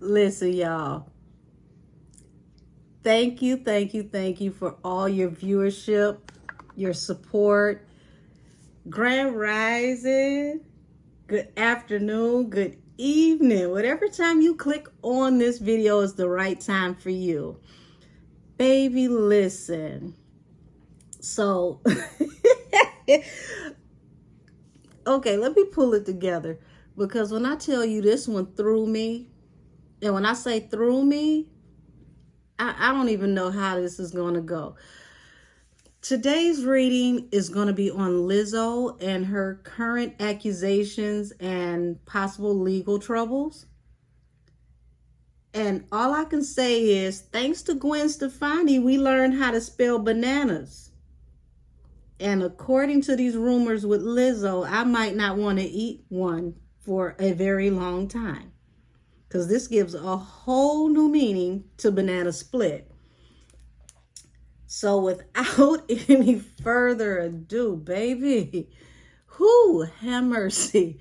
Listen, y'all. Thank you, thank you, thank you for all your viewership, your support. Grand Rising, good afternoon, good evening. Whatever time you click on this video is the right time for you. Baby, listen. So, okay, let me pull it together. Because when I tell you this one threw me, and when I say threw me, I don't even know how this is going to go. Today's reading is going to be on Lizzo and her current accusations and possible legal troubles. And all I can say is, thanks to Gwen Stefani, we learned how to spell bananas. And according to these rumors with Lizzo, I might not want to eat one for a very long time. Because this gives a whole new meaning to banana split. So without any further ado, baby, have mercy.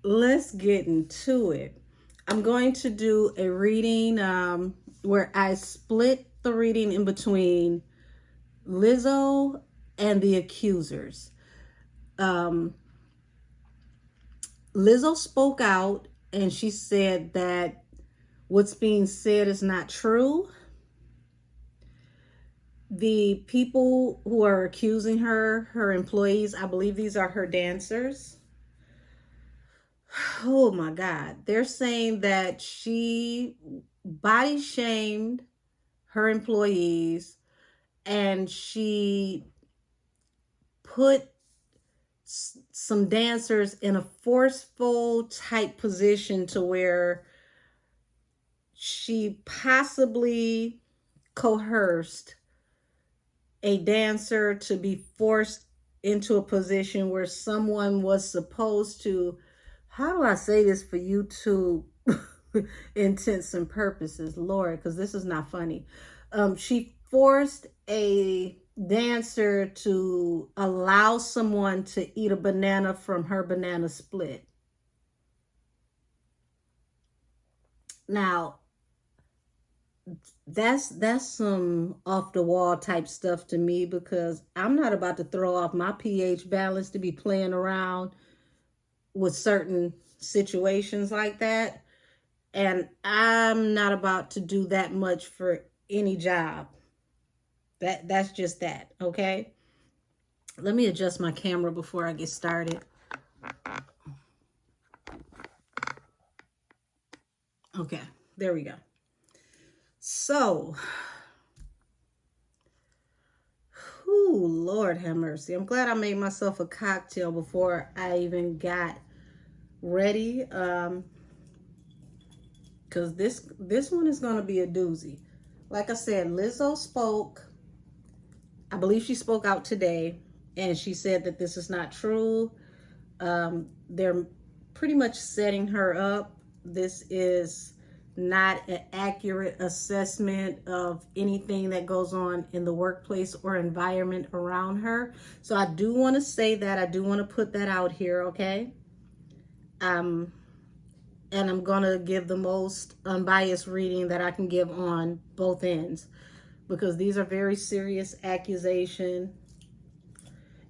Let's get into it. I'm going to do a reading where I split the reading in between Lizzo and the accusers. Lizzo spoke out and she said that what's being said is not true. The people who are accusing her, her employees, I believe these are her dancers. Oh my God. They're saying that she body shamed her employees and she put some dancers in a forceful type position to where she possibly coerced a dancer to be forced into a position where someone was supposed to, how do I say this for YouTube intents and purposes, Lord, because this is not funny. She forced a dancer to allow someone to eat a banana from her banana split. Now, that's some off the wall type stuff to me, because I'm not about to throw off my pH balance to be playing around with certain situations like that. And I'm not about to do that much for any job. That's just that, okay? Let me adjust my camera before I get started. Okay, there we go. So, Lord have mercy. I'm glad I made myself a cocktail before I even got ready. Because this one is going to be a doozy. Like I said, Lizzo spoke. I believe she spoke out today. And she said that this is not true. They're pretty much setting her up. This is not an accurate assessment of anything that goes on in the workplace or environment around her. So I do want to say that. I do want to put that out here, okay? And I'm going to give the most unbiased reading that I can give on both ends, because these are very serious accusations,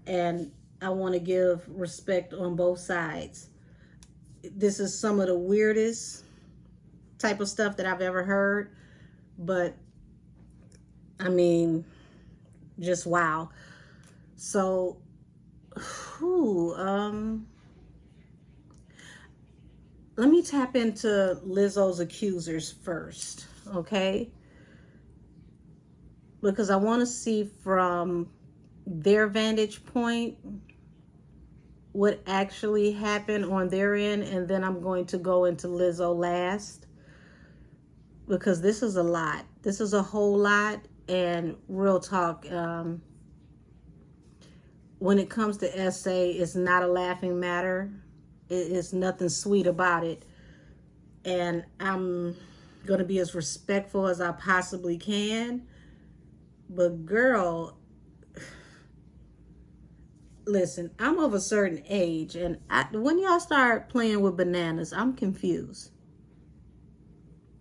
and I want to give respect on both sides. This is some of the weirdest type of stuff that I've ever heard, but I mean, just wow. So, let me tap into Lizzo's accusers first, okay? Because I want to see from their vantage point what actually happened on their end, and then I'm going to go into Lizzo last, because this is a lot. This is a whole lot, and real talk, when it comes to SA, it's not a laughing matter. It's nothing sweet about it, and I'm going to be as respectful as I possibly can. But girl, listen, I'm of a certain age, and when y'all start playing with bananas, I'm confused.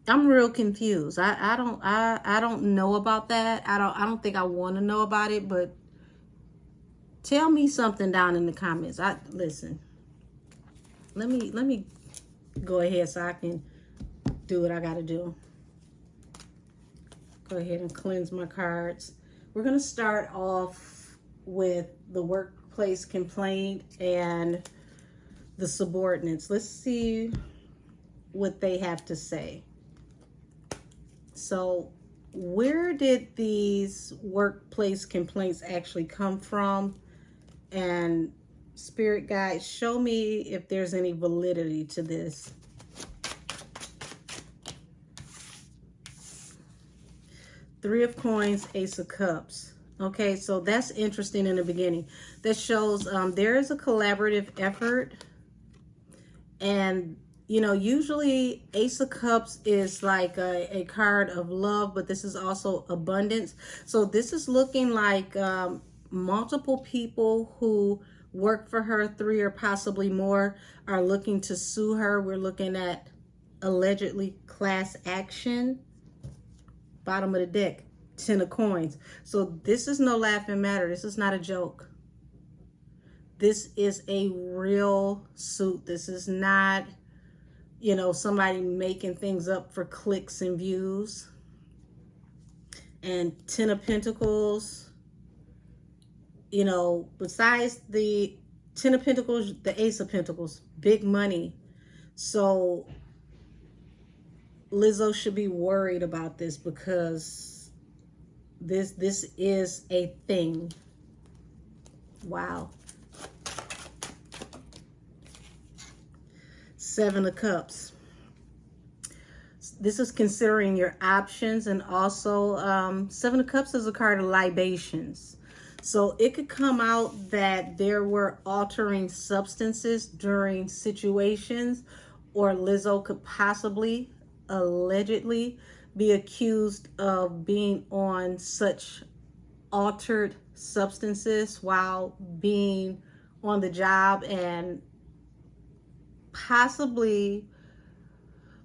I'm real confused. I don't know about that. I don't think I want to know about it, but tell me something down in the comments. I listen. Let me go ahead so I can do what I got to do. Go ahead and cleanse my cards. We're going to start off with the workplace complaint and the subordinates. Let's see what they have to say. So, where did these workplace complaints actually come from? And Spirit Guide, show me if there's any validity to this. Three of Coins, Ace of Cups. Okay, so that's interesting in the beginning. That shows there is a collaborative effort. And, you know, usually Ace of Cups is like a card of love, but this is also abundance. So this is looking like multiple people who work for her, 3 or possibly more, are looking to sue her. We're looking at allegedly class action. Bottom of the deck, 10 of Coins. So this is no laughing matter. This is not a joke. This is a real suit. This is not, you know, somebody making things up for clicks and views. And 10 of Pentacles, you know, besides the 10 of Pentacles, the Ace of Pentacles, big money. So Lizzo should be worried about this because this is a thing. Wow. 7 of Cups. This is considering your options, and also 7 of Cups is a card of libations. So it could come out that there were altering substances during situations, or Lizzo could possibly, allegedly, be accused of being on such altered substances while being on the job, and possibly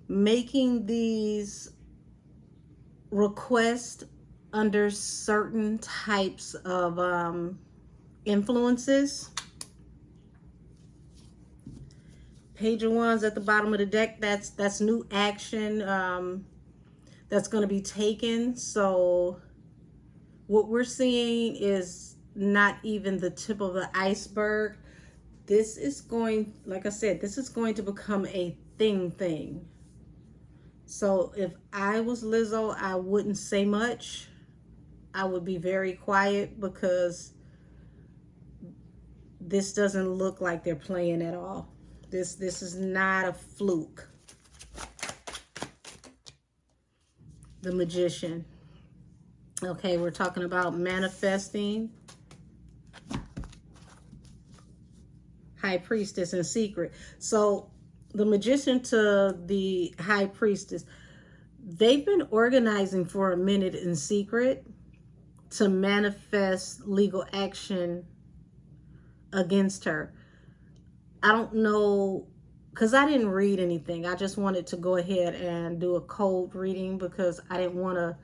making these requests under certain types of influences. Page of Wands at the bottom of the deck, that's new action that's going to be taken. So what we're seeing is not even the tip of the iceberg. This is going, like I said, this is going to become a thing. So if I was Lizzo, I wouldn't say much. I would be very quiet because this doesn't look like they're playing at all. This is not a fluke. The Magician. Okay, we're talking about manifesting. High Priestess in secret. So the Magician to the High Priestess, they've been organizing for a minute in secret to manifest legal action against her. I don't know, because I didn't read anything. I just wanted to go ahead and do a cold reading because I didn't want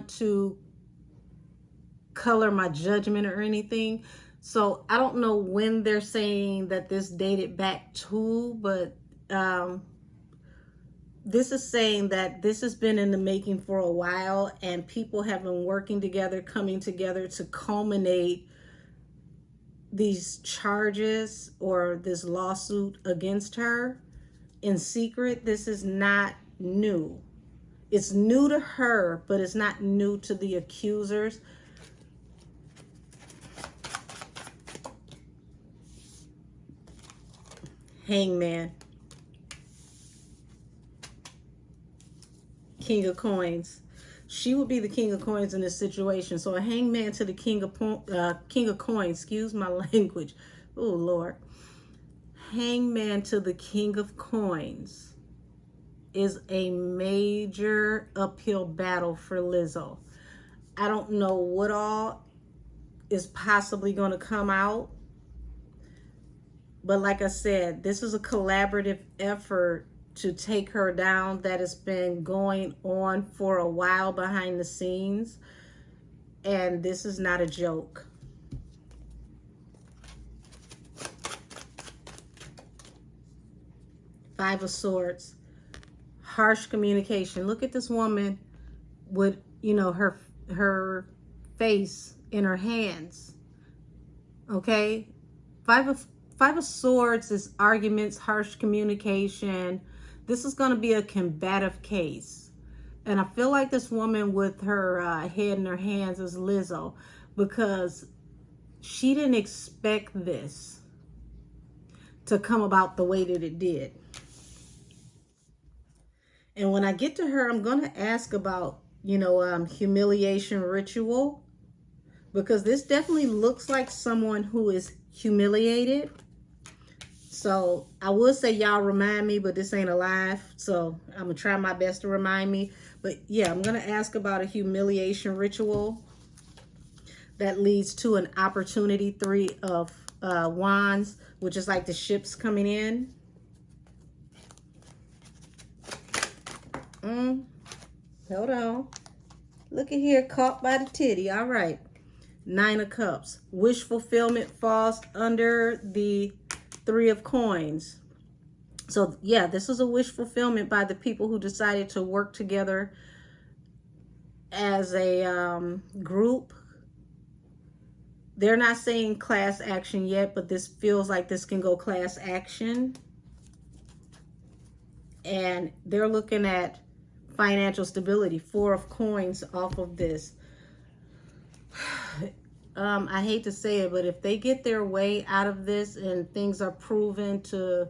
to color my judgment or anything. So I don't know when they're saying that this dated back to, but this is saying that this has been in the making for a while, and people have been working together, coming together to culminate these charges or this lawsuit against her in secret. This is not new. It's new to her, but it's not new to the accusers. Hangman. King of Coins. She would be the King of Coins in this situation. So a hangman to the King of Coins. Excuse my language. Oh, Lord. Hangman to the King of Coins is a major uphill battle for Lizzo. I don't know what all is possibly going to come out. But like I said, this is a collaborative effort to take her down that has been going on for a while behind the scenes. And this is not a joke. Five of Swords. Harsh communication. Of this woman with, you know, her face in her hands. Okay? Five of Swords is arguments, harsh communication. This is going to be a combative case. And I feel like this woman with her head in her hands is Lizzo, because she didn't expect this to come about the way that it did. And when I get to her, I'm going to ask about, you know, humiliation ritual, because this definitely looks like someone who is humiliated. So I would say y'all remind me, but this ain't alive. So I'm going to try my best to remind me. But yeah, I'm going to ask about a humiliation ritual that leads to an opportunity. Three of Wands, which is like the ships coming in. Hold on. Look at here, caught by the titty. All right. Nine of Cups. Wish fulfillment falls under the Three of Coins. So yeah, this is a wish fulfillment by the people who decided to work together as a group. They're not saying class action yet, but this feels like this can go class action. And they're looking at financial stability. Four of Coins off of this. I hate to say it, but if they get their way out of this and things are proven to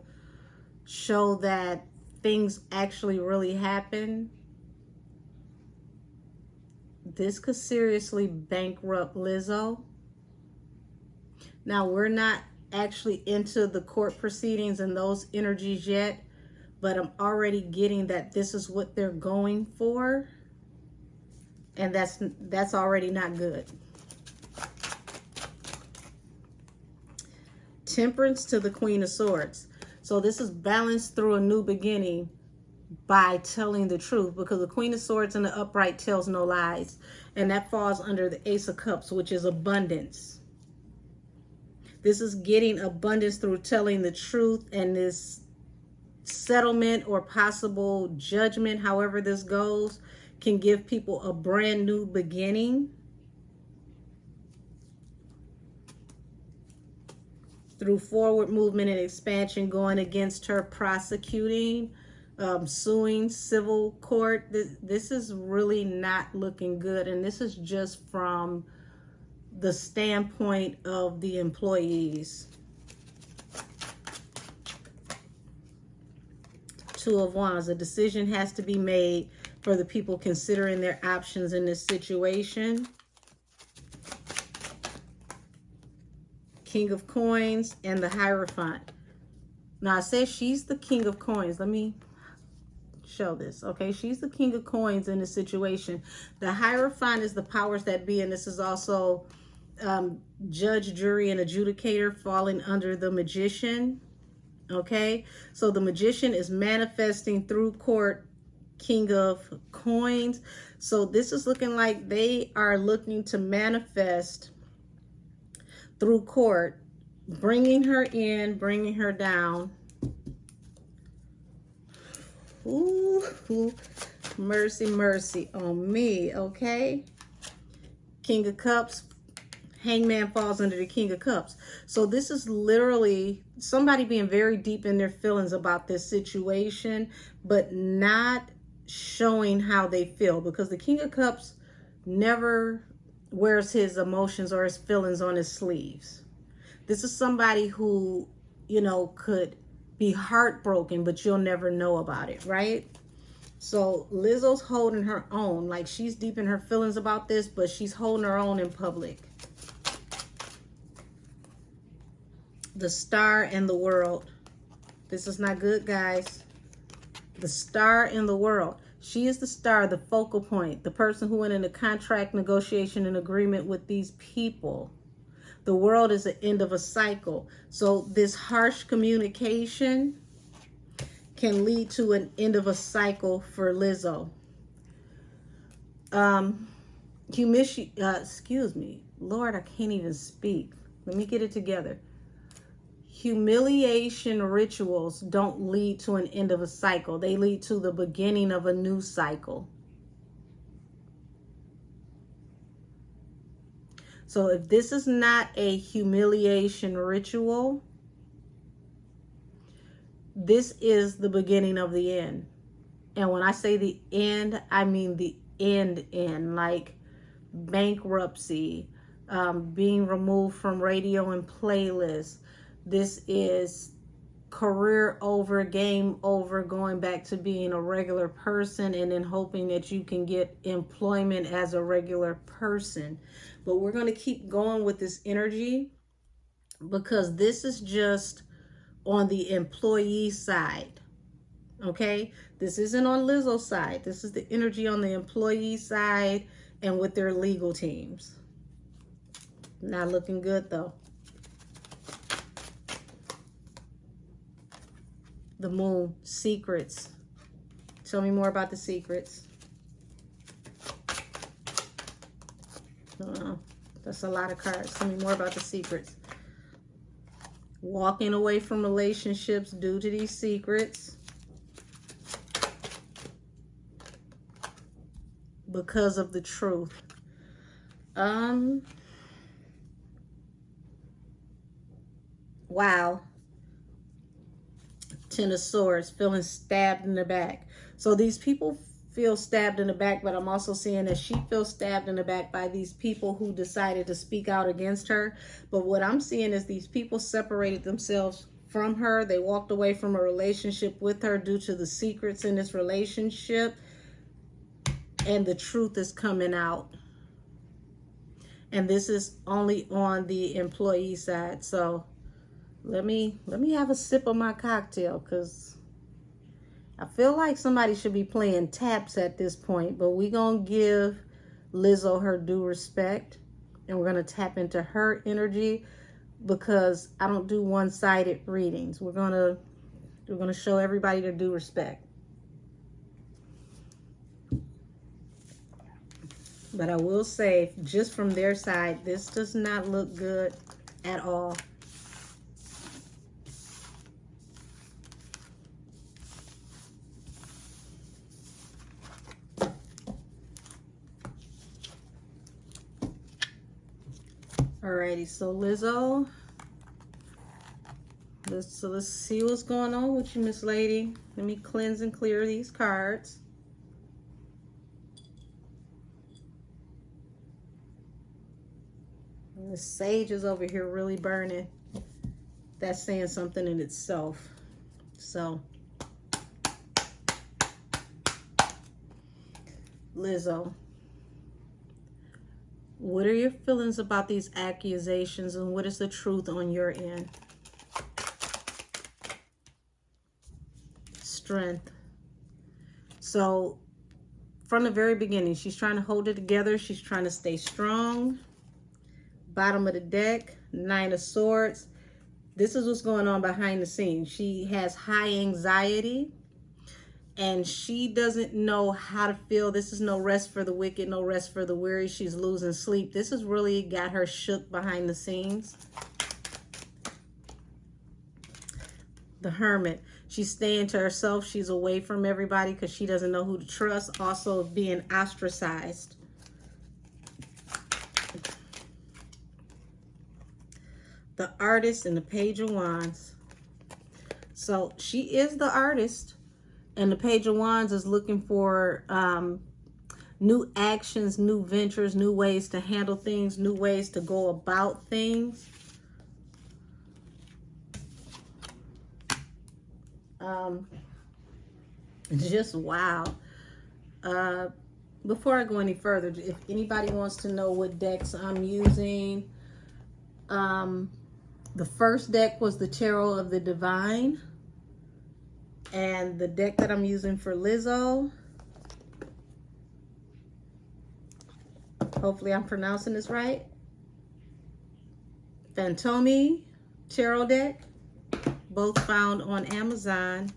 show that things actually really happen, this could seriously bankrupt Lizzo. Now, we're not actually into the court proceedings and those energies yet, but I'm already getting that this is what they're going for, and that's already not good. Temperance to the Queen of Swords. So this is balanced through a new beginning by telling the truth, because the Queen of Swords in the upright tells no lies, and that falls under the Ace of Cups, which is abundance. This is getting abundance through telling the truth, and this settlement or possible judgment, however this goes, can give people a brand new beginning. Through forward movement and expansion, going against her, prosecuting, suing, civil court. This is really not looking good. And this is just from the standpoint of the employees. Two of Wands. A decision has to be made for the people considering their options in this situation. King of Coins and the Hierophant. Now, I said she's the King of Coins. Let me show this. Okay, she's the King of Coins in this situation. The Hierophant is the powers that be, and this is also judge, jury, and adjudicator, falling under the Magician. Okay, so the Magician is manifesting through court, King of Coins. So this is looking like they are looking to manifest through court, bringing her in, bringing her down. Ooh, mercy, mercy on me, okay? King of Cups, Hangman falls under the King of Cups. So this is literally somebody being very deep in their feelings about this situation, but not showing how they feel, because the King of Cups never wears his emotions or his feelings on his sleeves. This is somebody who, you know, could be heartbroken, but you'll never know about it, right? So Lizzo's holding her own. Like, she's deep in her feelings about this, but she's holding her own in public. The Star and the World. This is not good, guys. The Star in the World. She is the star, the focal point, the person who went into contract negotiation and agreement with these people. The world is the end of a cycle. So this harsh communication can lead to an end of a cycle for Lizzo. Excuse me. Lord, I can't even speak. Let me get it together. Humiliation rituals don't lead to an end of a cycle. They lead to the beginning of a new cycle. So if this is not a humiliation ritual, this is the beginning of the end. And when I say the end, I mean the end, like bankruptcy, being removed from radio and playlists. This is career over, game over, going back to being a regular person and then hoping that you can get employment as a regular person. But we're going to keep going with this energy because this is just on the employee side. Okay, this isn't on Lizzo's side. This is the energy on the employee side and with their legal teams. Not looking good though. The moon, secrets. Tell me more about the secrets. That's a lot of cards. Tell me more about the secrets. Walking away from relationships due to these secrets. Because of the truth. Wow. Ten of Swords, feeling stabbed in the back. So these people feel stabbed in the back, but I'm also seeing that she feels stabbed in the back by these people who decided to speak out against her. But what I'm seeing is these people separated themselves from her. They walked away from a relationship with her due to the secrets in this relationship. And the truth is coming out. And this is only on the employee side. So let me have a sip of my cocktail, because I feel like somebody should be playing taps at this point. But we're going to give Lizzo her due respect. And we're going to tap into her energy, because I don't do one-sided readings. We're going to show everybody their due respect. But I will say, just from their side, this does not look good at all. Alrighty, so Lizzo, let's see what's going on with you, Miss Lady. Let me cleanse and clear these cards. The sage is over here really burning. That's saying something in itself. So, Lizzo, what are your feelings about these accusations, and what is the truth on your end? Strength. So, from the very beginning, she's trying to hold it together. She's trying to stay strong. Bottom of the deck, Nine of Swords. This is what's going on behind the scenes. She has high anxiety, and she doesn't know how to feel. This is no rest for the wicked, no rest for the weary. She's losing sleep. This has really got her shook behind the scenes. The Hermit. She's staying to herself. She's away from everybody because she doesn't know who to trust. Also being ostracized. The Artist and the Page of Wands. So she is the artist, and the Page of Wands is looking for new actions, new ventures, new ways to handle things, new ways to go about things. Just wow. Before I go any further, if anybody wants to know what decks I'm using, the first deck was the Tarot of the Divine. And the deck that I'm using for Lizzo, hopefully I'm pronouncing this right, Fantomi tarot deck, both found on Amazon.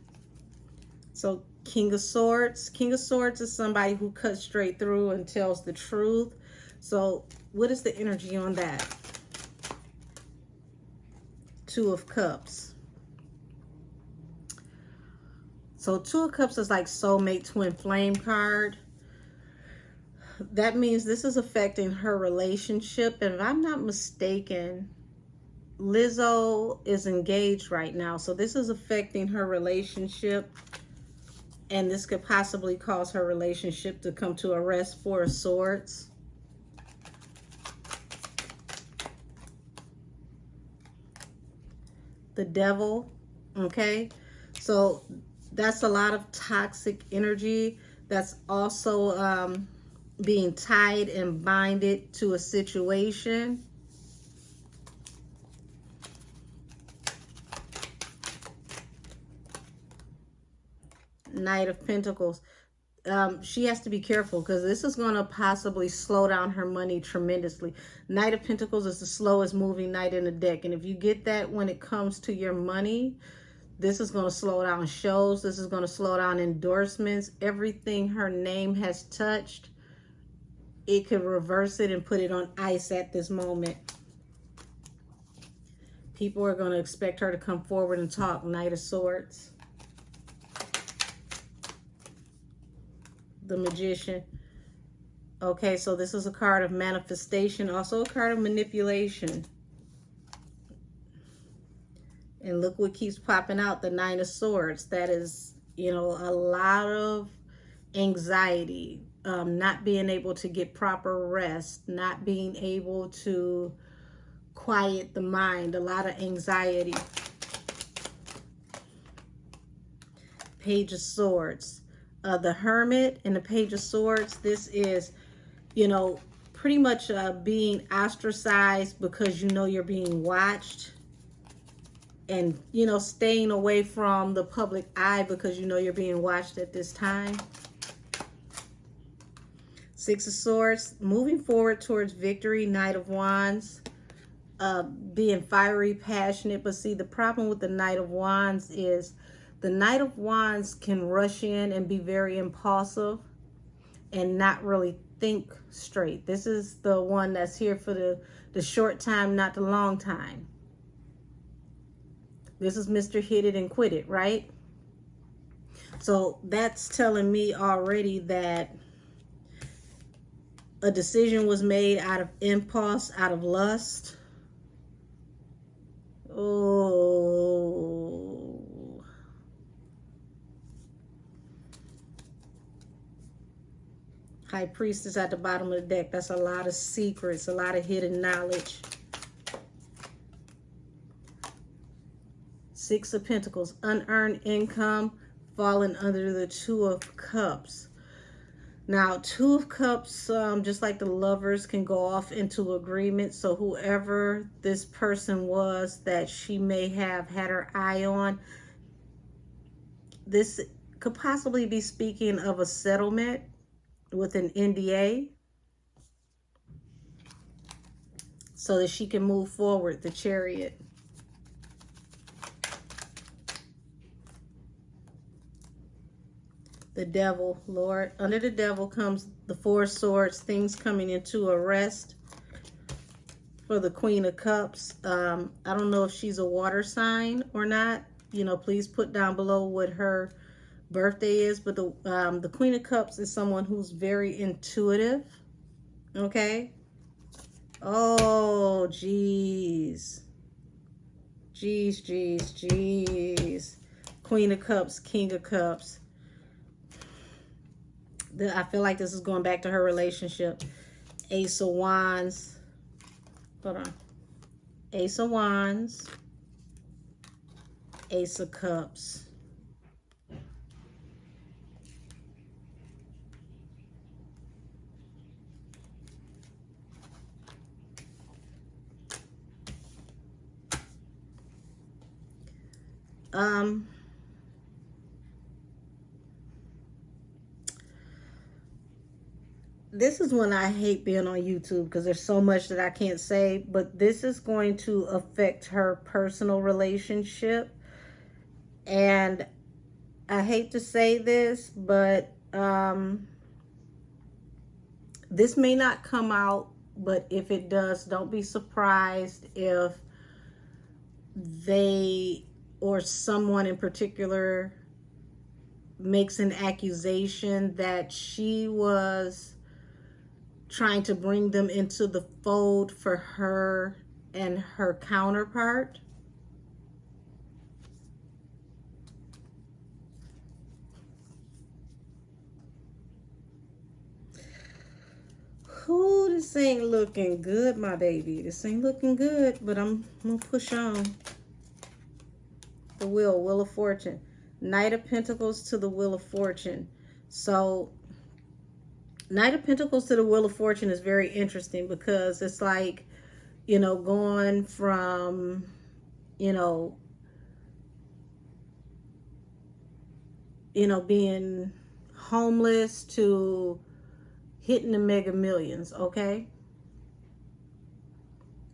So King of Swords. King of Swords is somebody who cuts straight through and tells the truth. So what is the energy on that? Two of Cups. So Two of Cups is like soulmate twin flame card. That means this is affecting her relationship. And if I'm not mistaken, Lizzo is engaged right now. So this is affecting her relationship. And this could possibly cause her relationship to come to a rest. Four of Swords. The Devil. Okay. So that's a lot of toxic energy. That's also being tied and binded to a situation. Knight of Pentacles. She has to be careful because this is going to possibly slow down her money tremendously. Knight of Pentacles is the slowest moving knight in the deck. And if you get that when it comes to your money, this is going to slow down shows. This is going to slow down endorsements. Everything her name has touched, it could reverse it and put it on ice at this moment. People are going to expect her to come forward and talk. Knight of Swords. The Magician. Okay, so this is a card of manifestation, also a card of manipulation. And look what keeps popping out, the Nine of Swords. That is, you know, a lot of anxiety, not being able to get proper rest, not being able to quiet the mind, a lot of anxiety. Page of Swords. The Hermit and the Page of Swords, this is, you know, pretty much being ostracized because you know you're being watched. And, you know, staying away from the public eye because you know you're being watched at this time. Six of Swords, moving forward towards victory. Knight of Wands, being fiery, passionate. But see, the problem with the Knight of Wands is the Knight of Wands can rush in and be very impulsive and not really think straight. This is the one that's here for the short time, not the long time. This is Mr. Hit It and Quit It, right? So that's telling me already that a decision was made out of impulse, out of lust. Oh. High Priestess at the bottom of the deck. That's a lot of secrets, a lot of hidden knowledge. Six of Pentacles, unearned income, falling under the Two of Cups. Now, Two of Cups, just like the Lovers, can go off into agreement. So whoever this person was that she may have had her eye on, this could possibly be speaking of a settlement with an NDA so that she can move forward. The Chariot. The Devil, Lord. Under the Devil comes the Four of Swords, things coming into a rest for the Queen of Cups. I don't know if she's a water sign or not. You know, please put down below what her birthday is. But the Queen of Cups is someone who's very intuitive. Okay. Oh, geez. Geez. Queen of Cups, King of Cups. I feel like this is going back to her relationship. Ace of Wands. Hold on. Ace of Wands. Ace of Cups. this is when I hate being on YouTube because there's so much that I can't say, but this is going to affect her personal relationship. And I hate to say this, but this may not come out, but if it does, don't be surprised if they or someone in particular makes an accusation that she was trying to bring them into the fold for her and her counterpart. Ooh, this ain't looking good, my baby. This ain't looking good, but I'm gonna push on. The Wheel of Fortune. Knight of Pentacles to the Wheel of Fortune. So, Knight of Pentacles to the Wheel of Fortune is very interesting because it's like, you know, going from, you know, being homeless to hitting the mega millions, okay?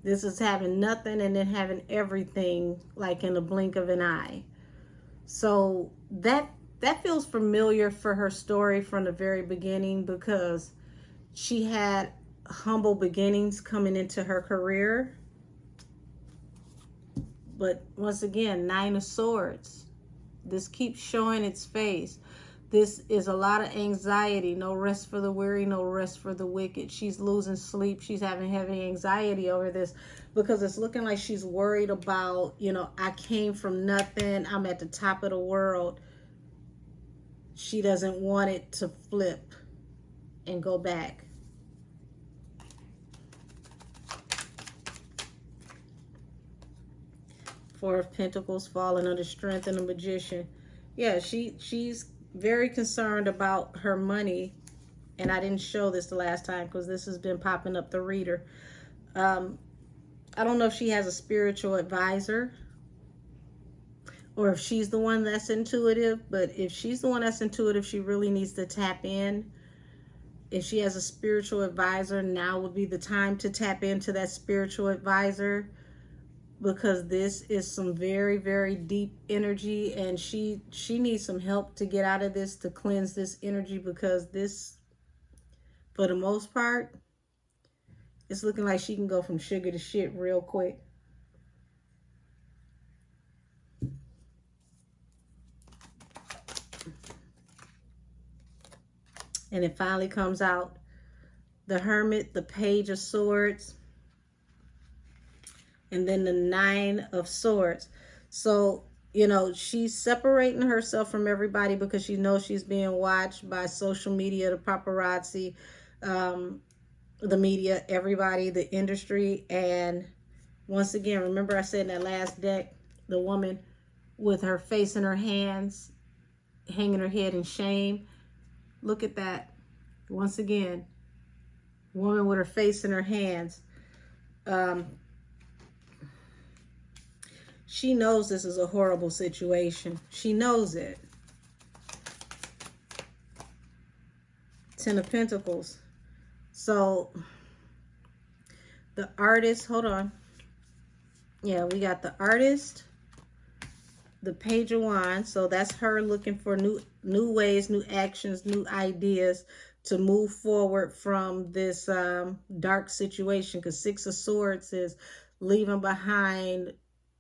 This is having nothing and then having everything like in a blink of an eye. So that feels familiar for her story from the very beginning because she had humble beginnings coming into her career. But once again, Nine of Swords. This keeps showing its face. This is a lot of anxiety. No rest for the weary, no rest for the wicked. She's losing sleep. She's having heavy anxiety over this because it's looking like she's worried about, you know, I came from nothing. I'm at the top of the world. She doesn't want it to flip and go back. Four of Pentacles falling under Strength and the Magician. Yeah, she's very concerned about her money. And I didn't show this the last time because this has been popping up the reader. I don't know if she has a spiritual advisor or if she's the one that's intuitive. But if she's the one that's intuitive, she really needs to tap in. If she has a spiritual advisor, now would be the time to tap into that spiritual advisor, because this is some very, very deep energy, and she needs some help to get out of this, to cleanse this energy, because this, for the most part, it's looking like she can go from sugar to shit real quick. And it finally comes out. The Hermit, the Page of Swords, and then the Nine of Swords. So, you know, she's separating herself from everybody because she knows she's being watched by social media, the paparazzi, the media, everybody, the industry. And once again, remember I said in that last deck, the woman with her face in her hands, hanging her head in shame. Look at that. Once again, woman with her face in her hands. She knows this is a horrible situation. She knows it. Ten of Pentacles. So the artist, hold on. Yeah, we got the artist, the Page of Wands. So that's her looking for new ways, new actions, new ideas to move forward from this dark situation. Because Six of Swords is leaving behind,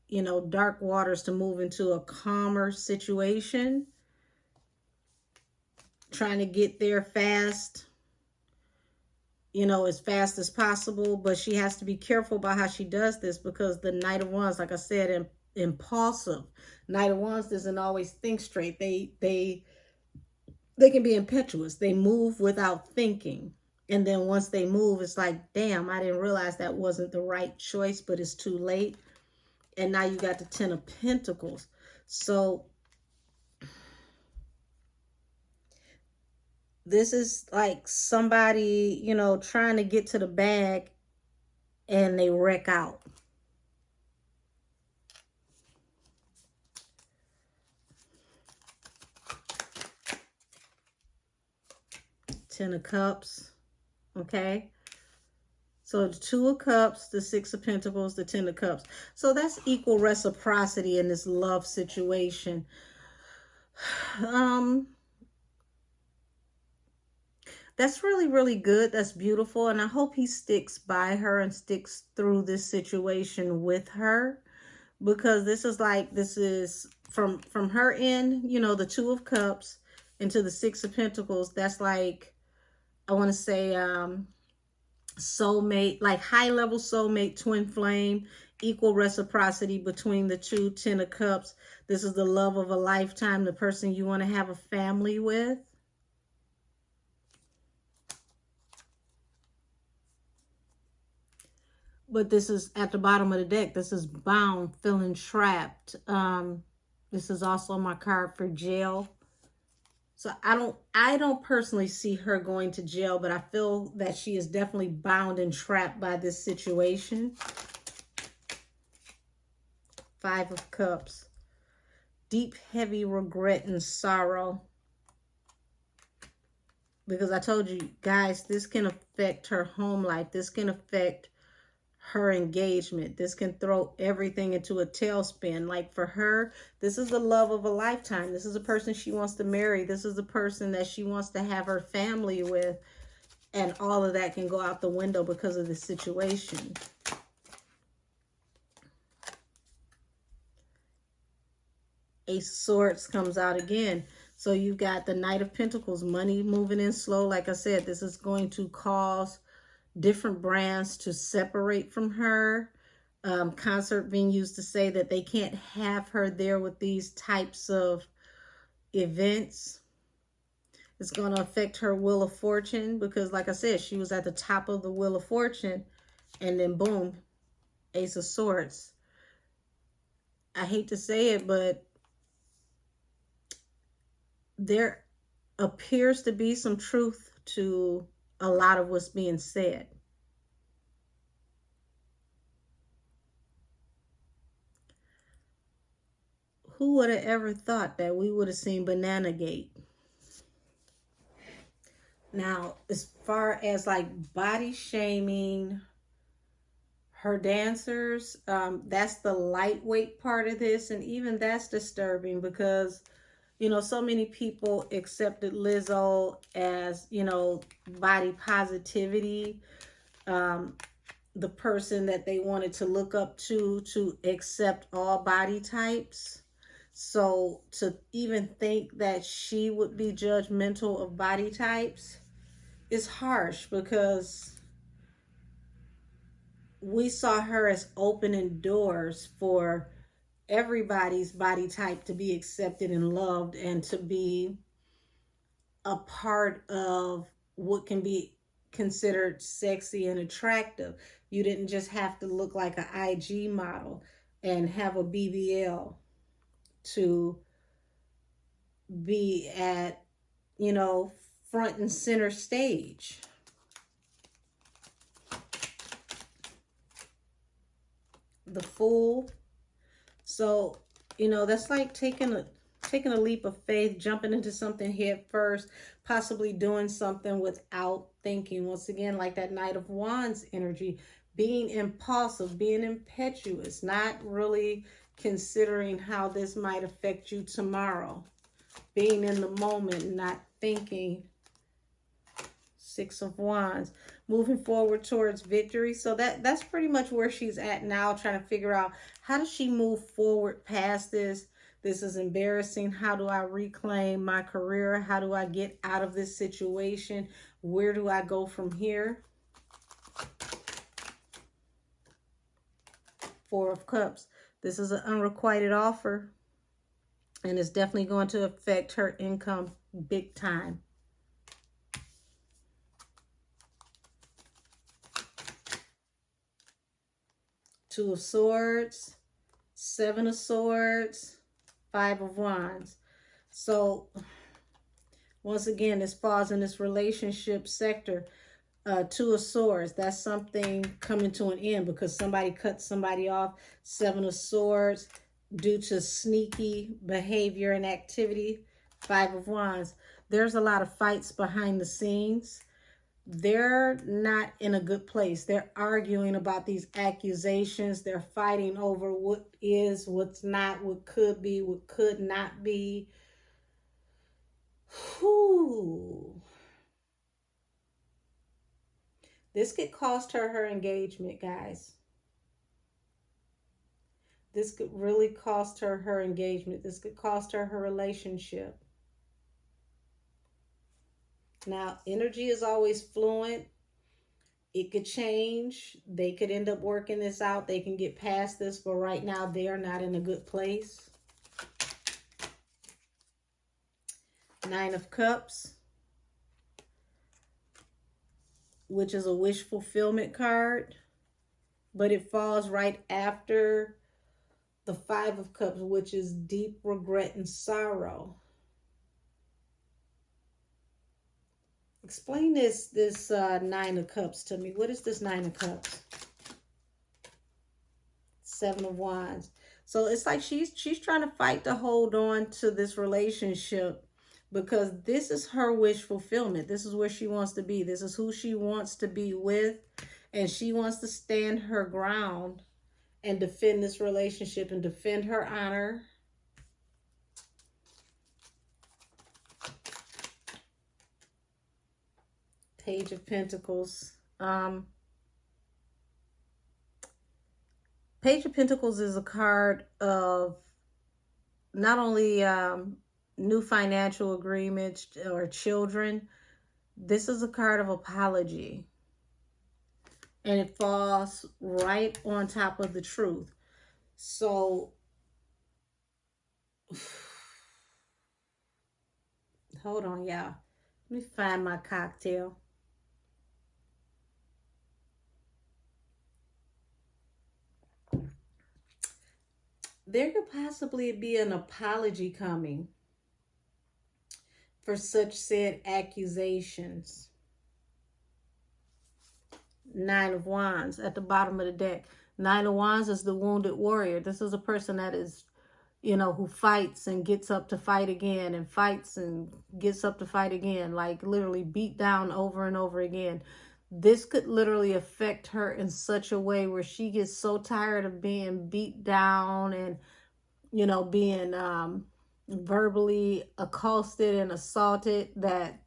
you know, dark waters to move into a calmer situation. Trying to get there fast, you know, as fast as possible. But she has to be careful about how she does this, because the Knight of Wands, like I said, impulsive. Knight of Wands doesn't always think straight. They can be impetuous. They move without thinking. And then once they move, it's like, damn, I didn't realize that wasn't the right choice, but it's too late. And now you got the Ten of Pentacles. So this is like somebody, you know, trying to get to the bag and they wreck out. Ten of Cups. Okay. So the Two of Cups, the Six of Pentacles, the Ten of Cups. So that's equal reciprocity in this love situation. That's really, really good. That's beautiful. And I hope he sticks by her and sticks through this situation with her. Because this is like, this is from her end, you know, the Two of Cups into the Six of Pentacles. That's like, I want to say, soulmate, like high level soulmate, twin flame, equal reciprocity between the two. Ten of Cups. This is the love of a lifetime, the person you want to have a family with. But this is at the bottom of the deck. This is bound, feeling trapped. This is also my card for jail. So I don't personally see her going to jail, but I feel that she is definitely bound and trapped by this situation. Five of Cups. Deep, heavy regret and sorrow. Because I told you guys, this can affect her home life. This can affect her engagement. This can throw everything into a tailspin. Like for her, this is the love of a lifetime. This is a person she wants to marry. This is the person that she wants to have her family with. And all of that can go out the window because of the situation. Ace of Swords comes out again. So you've got the Knight of Pentacles, money moving in slow. Like I said, this is going to cause different brands to separate from her. Concert being used to say that they can't have her there with these types of events. It's going to affect her Wheel of Fortune because, like I said, she was at the top of the Wheel of Fortune and then boom, Ace of Swords. I hate to say it, but there appears to be some truth to a lot of what's being said. Who would have ever thought that we would have seen Banana Gate? Now, as far as like body shaming her dancers, that's the lightweight part of this. And even that's disturbing because, you know, so many people accepted Lizzo as, you know, body positivity, the person that they wanted to look up to accept all body types. So to even think that she would be judgmental of body types is harsh because we saw her as opening doors for everybody's body type to be accepted and loved and to be a part of what can be considered sexy and attractive. You didn't just have to look like an IG model and have a BBL to be at, you know, front and center stage. The Fool. So, you know, that's like taking a leap of faith, jumping into something head first, possibly doing something without thinking. Once again, like that Knight of Wands energy, being impulsive, being impetuous, not really considering how this might affect you tomorrow. Being in the moment, not thinking. Six of Wands, moving forward towards victory. So that's pretty much where she's at now, trying to figure out how does she move forward past this. This is embarrassing. How do I reclaim my career? How do I get out of this situation? Where do I go from here? Four of Cups. This is an unrequited offer, and it's definitely going to affect her income big time. Two of Swords, Seven of Swords, Five of Wands. So once again, this falls in this relationship sector. Two of Swords, that's something coming to an end because somebody cut somebody off. Seven of Swords, due to sneaky behavior and activity. Five of Wands, there's a lot of fights behind the scenes. They're not in a good place. They're arguing about these accusations. They're fighting over what is, what's not, what could be, what could not be. Whew. This could cost her her engagement, guys. This could really cost her her engagement. This could cost her her relationship. Now, energy is always fluent. It could change. They could end up working this out. They can get past this, but right now they are not in a good place. Nine of Cups, which is a wish fulfillment card, but it falls right after the Five of Cups, which is deep regret and sorrow. Explain this Nine of Cups to me. What is this Nine of Cups? Seven of Wands. So it's like she's trying to fight to hold on to this relationship because this is her wish fulfillment. This is where she wants to be. This is who she wants to be with. And she wants to stand her ground and defend this relationship and defend her honor. Page of Pentacles. Page of Pentacles is a card of not only new financial agreements or children. This is a card of apology. And it falls right on top of the truth. So, hold on, y'all. Let me find my cocktail. There could possibly be an apology coming for such said accusations. Nine of Wands at the bottom of the deck. Nine of Wands is the wounded warrior. This is a person that is, you know, who fights and gets up to fight again and fights and gets up to fight again, like literally beat down over and over again. This could literally affect her in such a way where she gets so tired of being beat down and, you know, being verbally accosted and assaulted that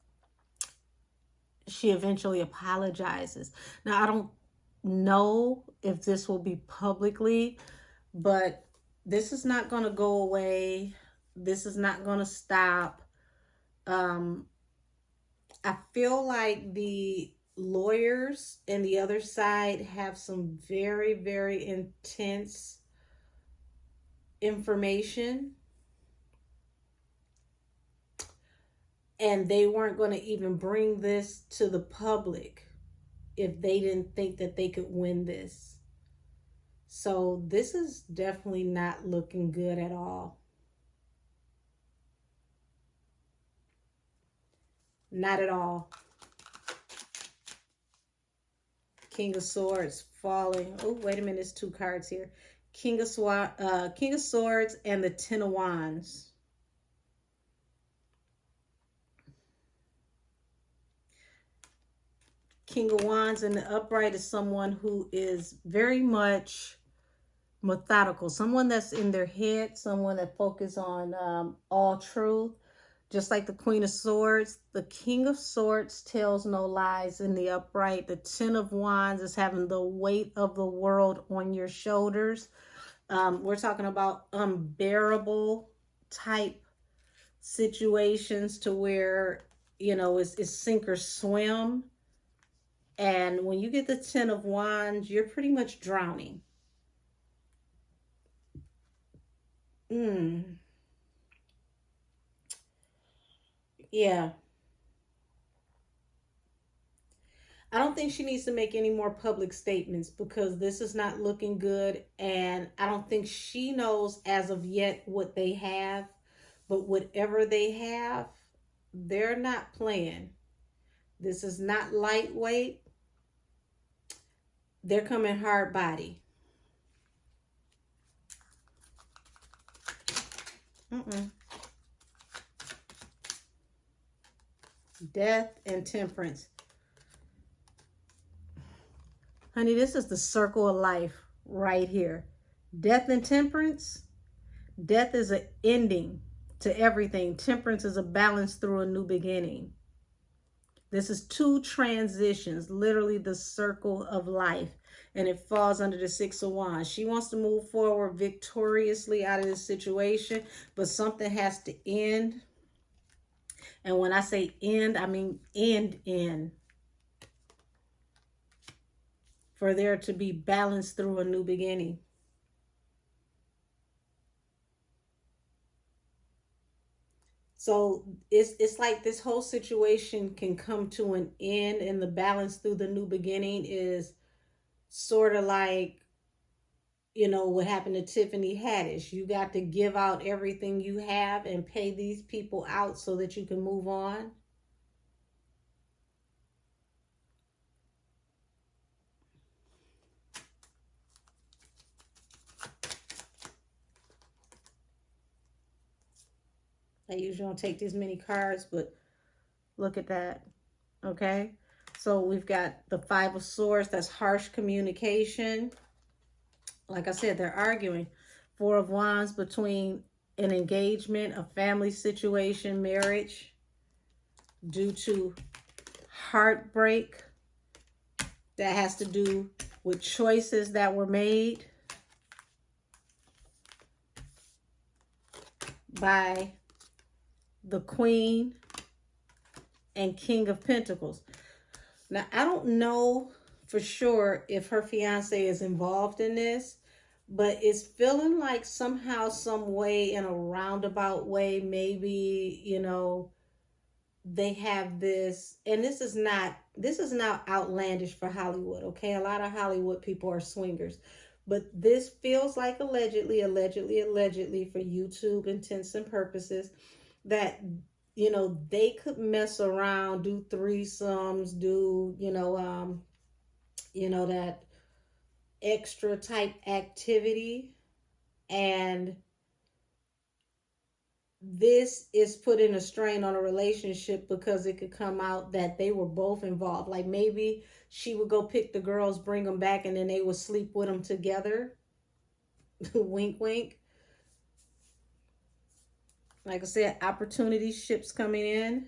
she eventually apologizes. Now, I don't know if this will be publicly, but this is not going to go away. This is not going to stop. I feel like the lawyers and the other side have some very, very intense information. And they weren't going to even bring this to the public if they didn't think that they could win this. So this is definitely not looking good at all. Not at all. King of Swords falling. Oh, wait a minute. There's two cards here. King of Swords and the Ten of Wands. King of Wands in the upright is someone who is very much methodical. Someone that's in their head. Someone that focuses on all truth. Just like the Queen of Swords, the King of Swords tells no lies in the upright. The Ten of Wands is having the weight of the world on your shoulders. We're talking about unbearable type situations to where, you know, it's sink or swim. And when you get the Ten of Wands, you're pretty much drowning. Yeah. I don't think she needs to make any more public statements because this is not looking good. And I don't think she knows as of yet what they have. But whatever they have, they're not playing. This is not lightweight. They're coming hard body. Death and Temperance. Honey, this is the circle of life right here. Death and temperance. Death is an ending to everything. Temperance is a balance through a new beginning. This is two transitions, literally the circle of life. And it falls under the Six of Wands. She wants to move forward victoriously out of this situation, but something has to end. And when I say end, I mean end. For there to be balance through a new beginning. So it's like this whole situation can come to an end, and the balance through the new beginning is sort of like, you know, what happened to Tiffany Haddish. You got to give out everything you have and pay these people out so that you can move on. I usually don't take this many cards, but look at that. Okay. So we've got the Five of Swords. That's harsh communication. Like I said, they're arguing. Four of Wands, between an engagement, a family situation, marriage, due to heartbreak. That has to do with choices that were made by the Queen and King of Pentacles. Now, I don't know for sure if her fiance is involved in this, but it's feeling like somehow, some way, in a roundabout way, maybe, you know, they have this, and this is not outlandish for Hollywood, okay? A lot of Hollywood people are swingers, but this feels like allegedly for YouTube intents and purposes, that, you know, they could mess around, do threesomes, do, you know, that extra type activity, and this is putting a strain on a relationship because it could come out that they were both involved. Like maybe she would go pick the girls, bring them back, and then they would sleep with them together. Wink, wink. Like I said, opportunity ships coming in.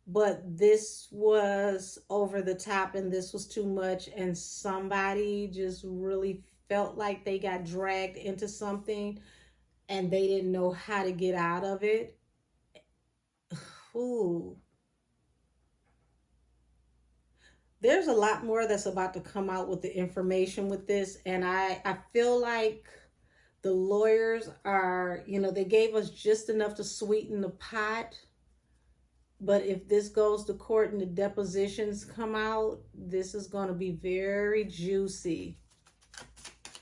But this was over the top, and this was too much, and somebody just really felt like they got dragged into something and they didn't know how to get out of it. Ooh. There's a lot more that's about to come out with the information with this, and I feel like the lawyers are, you know, they gave us just enough to sweeten the pot. But if this goes to court and the depositions come out, this is going to be very juicy.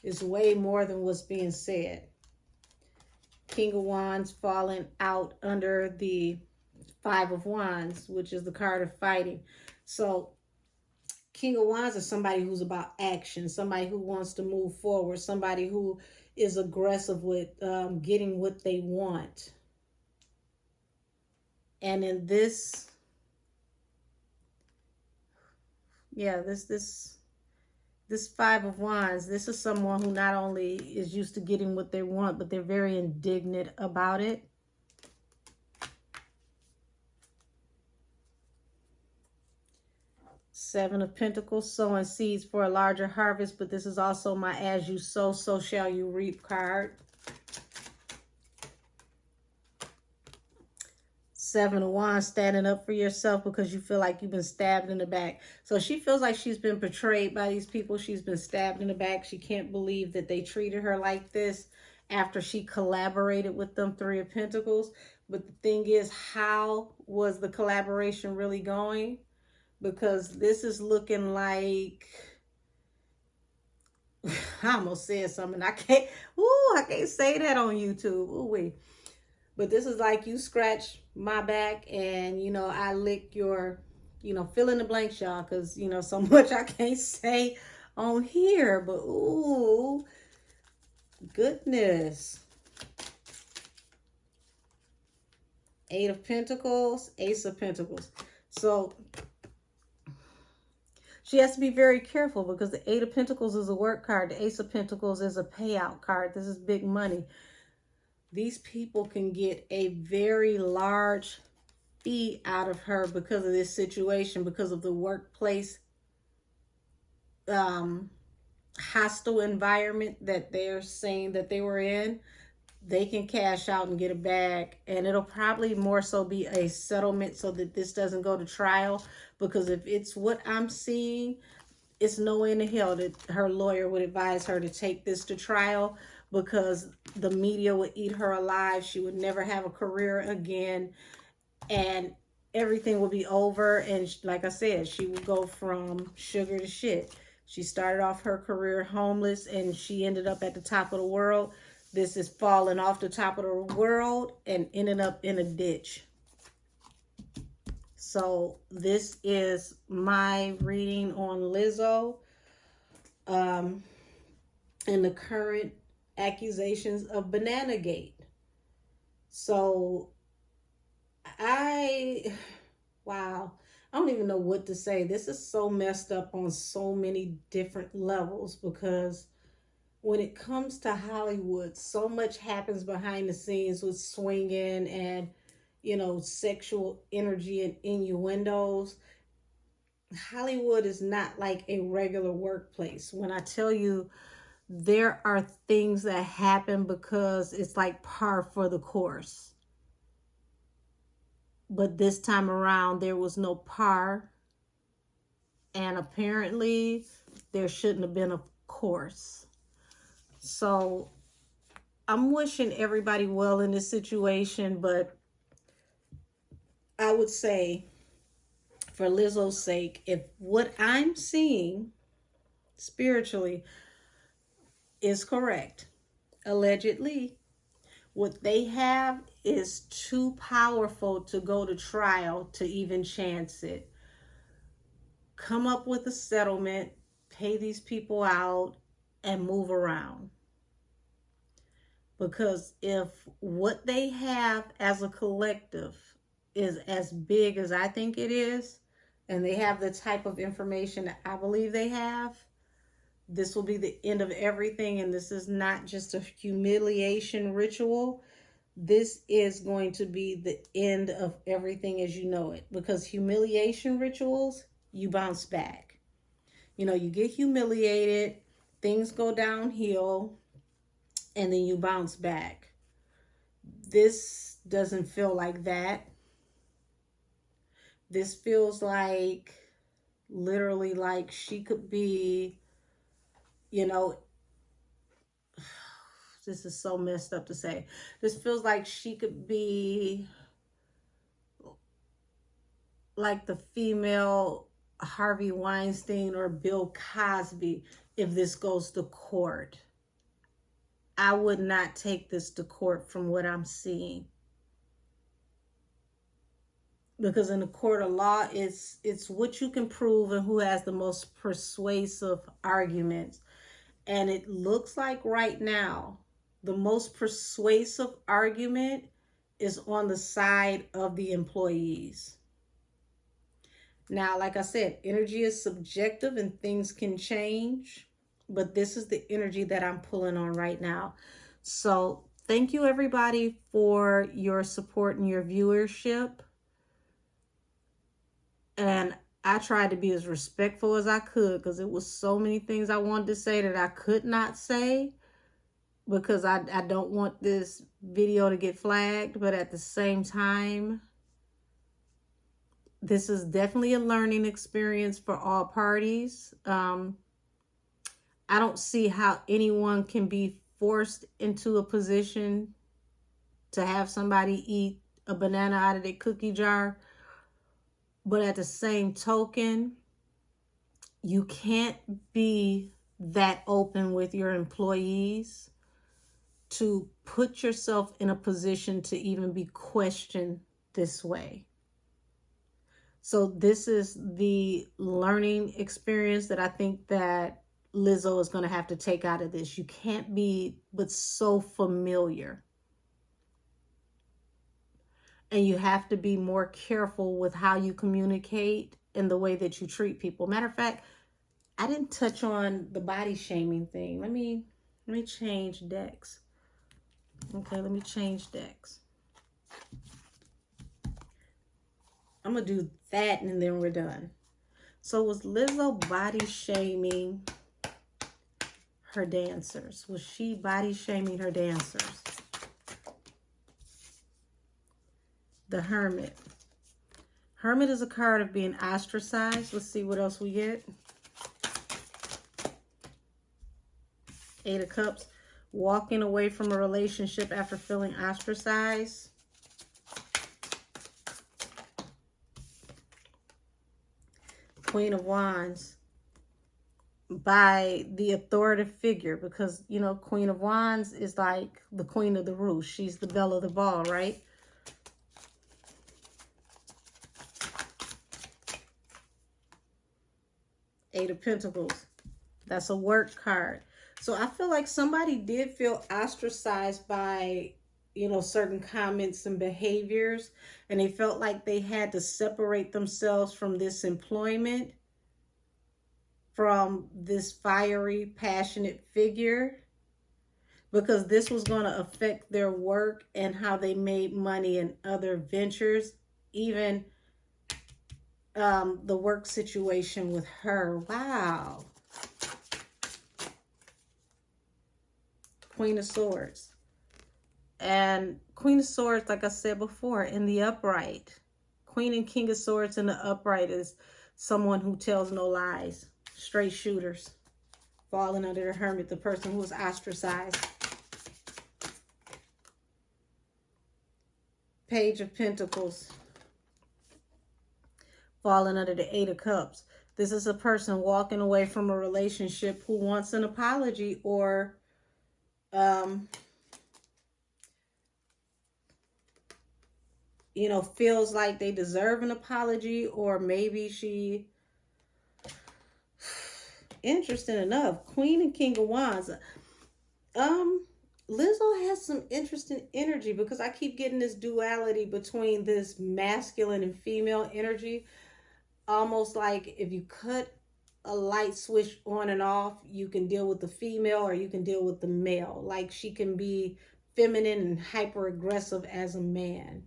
It's way more than what's being said. King of Wands falling out under the Five of Wands, which is the card of fighting. So King of Wands is somebody who's about action, somebody who wants to move forward, somebody who is aggressive with getting what they want. And in this, yeah, this Five of Wands, this is someone who not only is used to getting what they want, but they're very indignant about it. Seven of Pentacles, sowing seeds for a larger harvest, but this is also my as you sow, so shall you reap card. Seven of Wands, standing up for yourself because you feel like you've been stabbed in the back. So she feels like she's been betrayed by these people. She's been stabbed in the back. She can't believe that they treated her like this after she collaborated with them. Three of Pentacles. But the thing is, how was the collaboration really going? Because this is looking like, I almost said something. I can't say that on YouTube. Ooh wee. But this is like you scratch my back and, you know, I lick your, you know, fill in the blanks, y'all, because, you know, so much I can't say on here. But, ooh, goodness. Eight of Pentacles, Ace of Pentacles. So She has to be very careful because the Eight of Pentacles is a work card. The Ace of Pentacles is a payout card. This is big money. These people can get a very large fee out of her because of this situation, because of the workplace hostile environment that they're saying that they were in. They can cash out and get a bag, and it'll probably more so be a settlement so that this doesn't go to trial, because if it's what I'm seeing, it's no way in the hell that her lawyer would advise her to take this to trial, because the media would eat her alive. She would never have a career again, and everything will be over. And like I said, she will go from sugar to shit. She started off her career homeless and she ended up at the top of the world. This is falling off the top of the world and ended up in a ditch. So this is my reading on Lizzo and the current accusations of Banana Gate. So wow, I don't even know what to say. This is so messed up on so many different levels, because when it comes to Hollywood, so much happens behind the scenes with swinging and, you know, sexual energy and innuendos. Hollywood is not like a regular workplace. When I tell you there are things that happen because it's like par for the course. But this time around, there was no par. And apparently, there shouldn't have been a course. So, I'm wishing everybody well in this situation. But I would say, for Lizzo's sake, if what I'm seeing spiritually is correct, allegedly, what they have is too powerful to go to trial to even chance it. Come up with a settlement, pay these people out, and move around. Because if what they have as a collective is as big as I think it is, and they have the type of information that I believe they have, this will be the end of everything. And this is not just a humiliation ritual. This is going to be the end of everything as you know it. Because humiliation rituals, you bounce back. You know, you get humiliated, things go downhill, and then you bounce back. This doesn't feel like that. This feels like literally like she could be, you know, this is so messed up to say. This feels like she could be like the female Harvey Weinstein or Bill Cosby if this goes to court. I would not take this to court from what I'm seeing. Because in the court of law, it's what you can prove and who has the most persuasive arguments. And it looks like right now, the most persuasive argument is on the side of the employees. Now, like I said, energy is subjective and things can change, but this is the energy that I'm pulling on right now. So thank you everybody for your support and your viewership. And I tried to be as respectful as I could, because it was so many things I wanted to say that I could not say, because I don't want this video to get flagged. But at the same time, this is definitely a learning experience for all parties. I don't see how anyone can be forced into a position to have somebody eat a banana out of their cookie jar. But at the same token, you can't be that open with your employees to put yourself in a position to even be questioned this way. So this is the learning experience that I think that Lizzo is going to have to take out of this. You can't be but so familiar. And you have to be more careful with how you communicate and the way that you treat people. Matter of fact, I didn't touch on the body shaming thing. Let me change decks. Okay, let me change decks. I'm gonna do that and then we're done. So was Lizzo body shaming her dancers? Was she body shaming her dancers? The Hermit. Hermit is a card of being ostracized. Let's see what else we get. Eight of Cups. Walking away from a relationship after feeling ostracized. Queen of Wands. By the authoritative figure, because, you know, Queen of Wands is like the queen of the roost. She's the belle of the ball, right? Eight of Pentacles. That's a work card. So I feel like somebody did feel ostracized by, you know, certain comments and behaviors, and they felt like they had to separate themselves from this employment, from this fiery, passionate figure, because this was going to affect their work and how they made money in other ventures, even the work situation with her. Wow. Queen of Swords. And Queen of Swords, like I said before, in the upright. Queen and King of Swords in the upright is someone who tells no lies. Straight shooters. Falling under the Hermit, the person who was ostracized. Page of Pentacles. Falling under the Eight of Cups. This is a person walking away from a relationship who wants an apology, or you know, feels like they deserve an apology, or maybe she, interesting enough, Queen and King of Wands. Lizzo has some interesting energy, because I keep getting this duality between this masculine and female energy. Almost like if you cut a light switch on and off, you can deal with the female or you can deal with the male. Like she can be feminine and hyper aggressive as a man.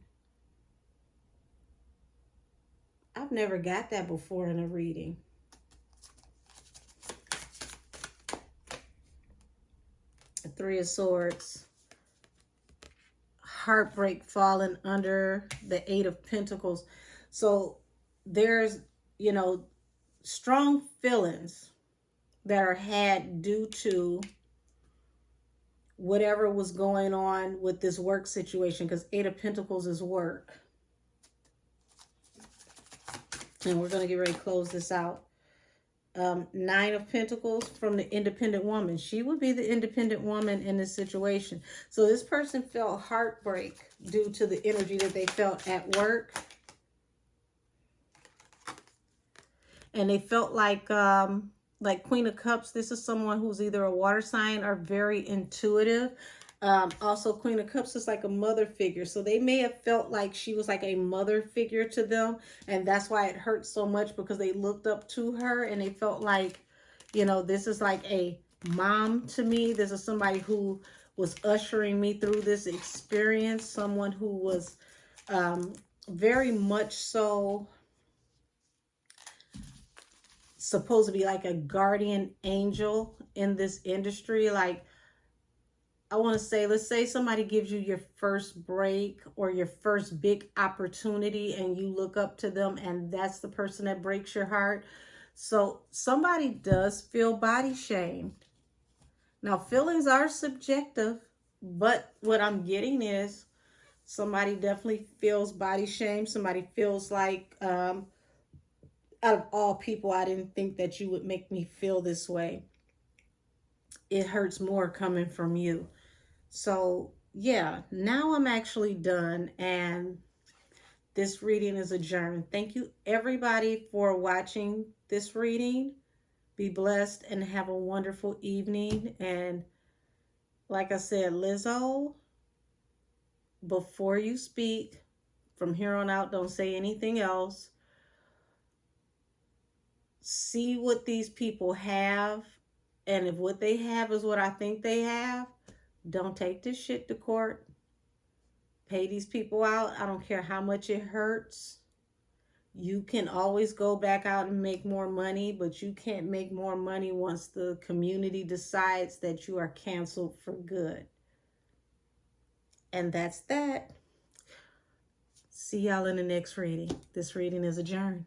I've never got that before in a reading. Three of Swords. Heartbreak falling under the Eight of Pentacles. So there's, you know, strong feelings that are had due to whatever was going on with this work situation, because Eight of Pentacles is work. And we're going to get ready to close this out. Nine of Pentacles from the independent woman. She would be the independent woman in this situation. So this person felt heartbreak due to the energy that they felt at work. And they felt like Queen of Cups, this is someone who's either a water sign or very intuitive. Also, Queen of Cups is like a mother figure. So they may have felt like she was like a mother figure to them. And that's why it hurt so much, because they looked up to her and they felt like, you know, this is like a mom to me. This is somebody who was ushering me through this experience. Someone who was very much so supposed to be like a guardian angel in this industry. Like, I want to say, let's say somebody gives you your first break or your first big opportunity and you look up to them, and that's the person that breaks your heart. So somebody does feel body shamed. Now, feelings are subjective, but what I'm getting is somebody definitely feels body shame. Somebody feels like, out of all people, I didn't think that you would make me feel this way. It hurts more coming from you. So yeah, now I'm actually done, and this reading is adjourned. Thank you everybody for watching this reading. Be blessed and have a wonderful evening. And like I said, Lizzo, before you speak, from here on out, don't say anything else. see what these people have, and if what they have is what I think they have, don't take this shit to court. Pay these people out. I don't care how much it hurts. You can always go back out and make more money, but you can't make more money once the community decides that you are canceled for good. And that's that. See y'all in the next reading. This reading is adjourned.